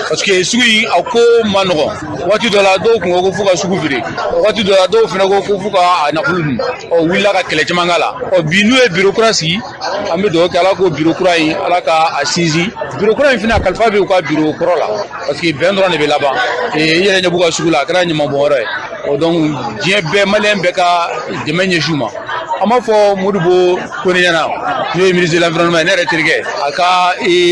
parce que sugu in a ko ma nɔgɔn waati dɔ la dɔw kun ko fo ka sugu feere waati dɔ la dɔw fana ko fo ka a nafolo dun ɔ wulila ka kɛlɛ caman k'a la ɔ bi n'u ye bureau kura sigi an bɛ dugawu kɛ Ala k'o bureau kura in Ala ka a sinsin bureau kura in fana a kalifa bɛ u ka bureau kɔrɔ la parce que bɛn dɔrɔn de bɛ laban i yɛrɛ ɲɛ b'u ka sugu la a kɛra ɲaman bɔnyɔrɔ ye ɔ donc diɲɛ bɛɛ maliyɛn bɛɛ ka dɛmɛ ɲɛsin u ma an b'a fɔ Modibo Kone ɲɛna n'o ye ministre de l'environnement ne yɛrɛ terikɛ a ka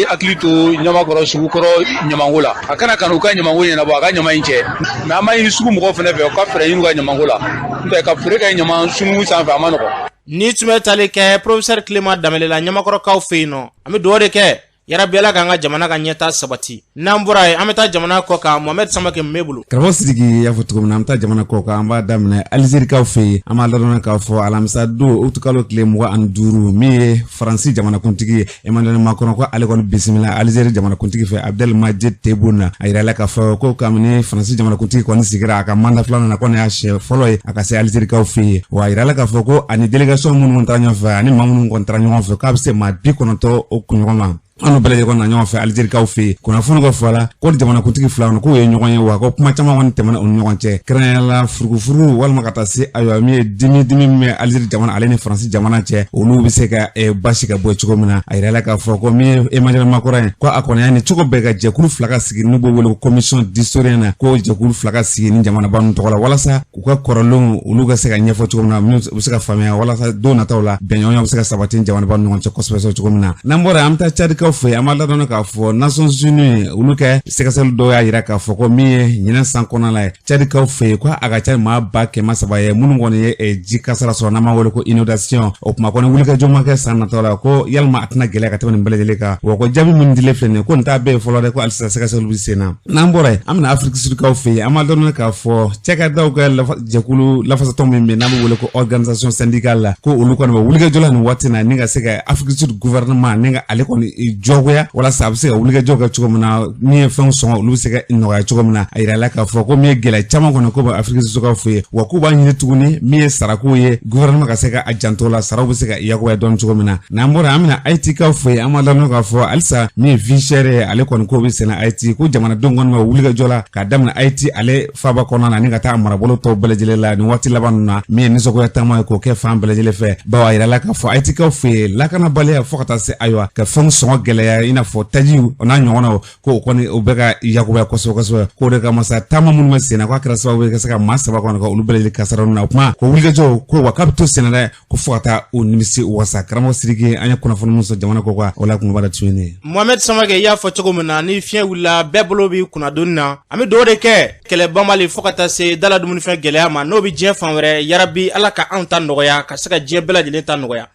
hakili to Ɲamakɔrɔ sugukɔrɔ ɲamanko la a kana u ka ɲamanko ɲɛnabɔ a ka ɲama in cɛ mais an b'a ɲini sugu mɔgɔw fɛnɛ fɛ u ka fɛɛrɛ ɲini u ka ɲamanko la n'o tɛ ka feere kɛ ɲama sunugu sanfɛ a ma nɔgɔn. Ni tun bɛ tali kɛ professeur Clément Damelela Ɲamakɔrɔkaw fɛ yen nɔ an bɛ dugawu de kɛ yarabi Ala k'an ka jamana ka ɲɛtaa sabati n'an bɔra yen an bɛ taa jamana kɔ kan Mohamed Samake min bɛ bolo. Karamɔgɔ Sidiki y'a fɔ cogo min na an bɛ taa jamana kɔ kan an b'a daminɛ Alizerikaw fɛ yen an b'a ladɔnniya k'a fɔ alamisa don août kalo tile 25 min ye Faransi jamanakuntigi ye Emmanuel Macron ko ale kɔni bisimila Alizeri jamanakuntigi fɛ Abdelmadjid Tebboune a yirala k'a fɔ ko kabini Faransi jamanakuntigi kɔni sigira a ka mandat filanan na kɔni y'a siɲɛ fɔlɔ ye a ka se Alizerikaw fɛ yen wa a yirala k'a fɔ ko ani délégation minnu taara ɲɔgɔn fɛ ani maa minnu kɔni taara ɲɔgɔn fɛ k'a bɛ se maa 90 o kunɲɔgɔn ma. Anu bɛɛ lajɛlen na ɲɔgɔn fɛ Alizerikaw fɛ yen kunnafoni dɔ fɔla ko jamanakuntigi fila k'o ye ɲɔgɔn ye wa ko kuma caman kɔni tɛmɛna u ni ɲɔgɔn cɛ kɛrɛnkɛrɛnnenya la furufuru walima ka taa se ayiwa min ye dimi min bɛ Alizeri jamana ale ni Faransi jamana cɛ olu bɛ se ka basi ka bɔ cogo min na a yirala k'a fɔ ko min ye Emmanuel Macron ye ko a kɔni y'a ni cogo bɛɛ ka jɛkulu fila ka sigi n'u bɛ wele ko commission d'historien na ko jɛkulu fila ka sigi ni jamanaba ninnu tɔgɔ la walasa u ka kɔrɔlenw olu ka se ka ɲɛfɔ cogo min na u bɛ se ka faamuya walasa don nataw la bɛnɲɔgɔnya bɛ se ka sabati jamanaba ninnu ɲɔgɔn cɛ kosɛbɛ cogo min na n'an bɔra an bɛ taa Tchadikaw fɛ yen an b'a ladɔn k'a fɔ Nations Unies olu kɛ sɛgɛsɛgɛli dɔw y'a yira k'a fɔ ko min ye ɲinɛ san kɔnɔna la ye Tchadikaw fɛ yen ko a ka ca maa 300 ye minnu kɔni ye ji kasara sɔrɔ n'an b'a wele ko inondation o tuma kɔni wulikajɔ ma kɛ san nataw la ko yalima a tɛna gɛlɛya ka tɛmɛ nin bɛɛ lajɛlen kan wa ko jaabi min dilen filɛ nin ye ko nin t'a bɛɛ ye fɔlɔ dɛ ko halisa sɛgɛsɛgɛliw bɛ sen na n'an bɔra yen an bɛna Afrique Sudkaw fɛ yen an b'a dɔn k'a fɔ cɛkadaw ka jɛkulu lafasatɔ min bɛ yen n'an bɛ wele ko organisation syndicale la ko olu kɔni bɛ wulikajɔ la nin waati na ni ka se ka Afrique Sud gouvernement ni ka ale kɔni jɔgoya walasa a bɛ se ka wulikajɔ kɛ cogo min na min ye fɛnw sɔngɔ olu bɛ se ka nɔgɔya cogo min na a yirala k'a fɔ ko min ye gɛlɛya caman kɔni ko bɛ Afrique Sudkaw fɛ yen wa k'u b'a ɲini tuguni min ye sarakow ye gouvernement ka se ka a janto la saraw bɛ se ka yakubaya dɔɔni cogo min na n'an bɔra an bɛna Haïtikaw fɛ yen an b'a lamɛn k'a fɔ halisa min ye vie chère ye ale kɔni ko bɛ senna Haïti ko jamanadenw kɔni bɛ wulikajɔ la k'a daminɛ Haïti ale faaba kɔnɔna na ni ka taa marabolo tɔw bɛɛ lajɛlen la nin waati laban ninnu na min ye nisɔngoya taama ye k'o kɛ fan bɛɛ lajɛlen fɛ bawo a yirala k'a fɔ Haïtikaw fɛ yen lakanabaliya fo ka taa se ayiwa ka fɛnw sɔngɔ gɛlɛya i n'a fɔ tajiw o n'a ɲɔgɔnnaw ko o kɔni o bɛ ka yakubaya kosɛbɛ k'o de kama sa taama minnu bɛ senna k'a kɛra sababu ye ka se ka maa 3 kɔni ka olu bɛɛ lajɛlen kasara ninnu na o kuma ko wulikajɔ ko wa k'a bɛ to senna dɛ ko fo ka taa o nimisi wasa karamɔgɔ Sidiki an ye kunnafoni min sɔrɔ jamana kɔ kan o la kun b'a la tuguni. Mohamed Samake y'a fɔ cogo min na ni fiɲɛ wulila bɛɛ bolo bɛ kunnadonni na an bɛ dugawu de kɛ kɛlɛ banbali fo ka taa se dala dumunifɛn gɛlɛya ma n'o bɛ diɲɛ fan wɛrɛ yarabi Ala ka anw ta nɔgɔya ka se ka diɲɛ bɛɛ lajɛlen ta nɔgɔya.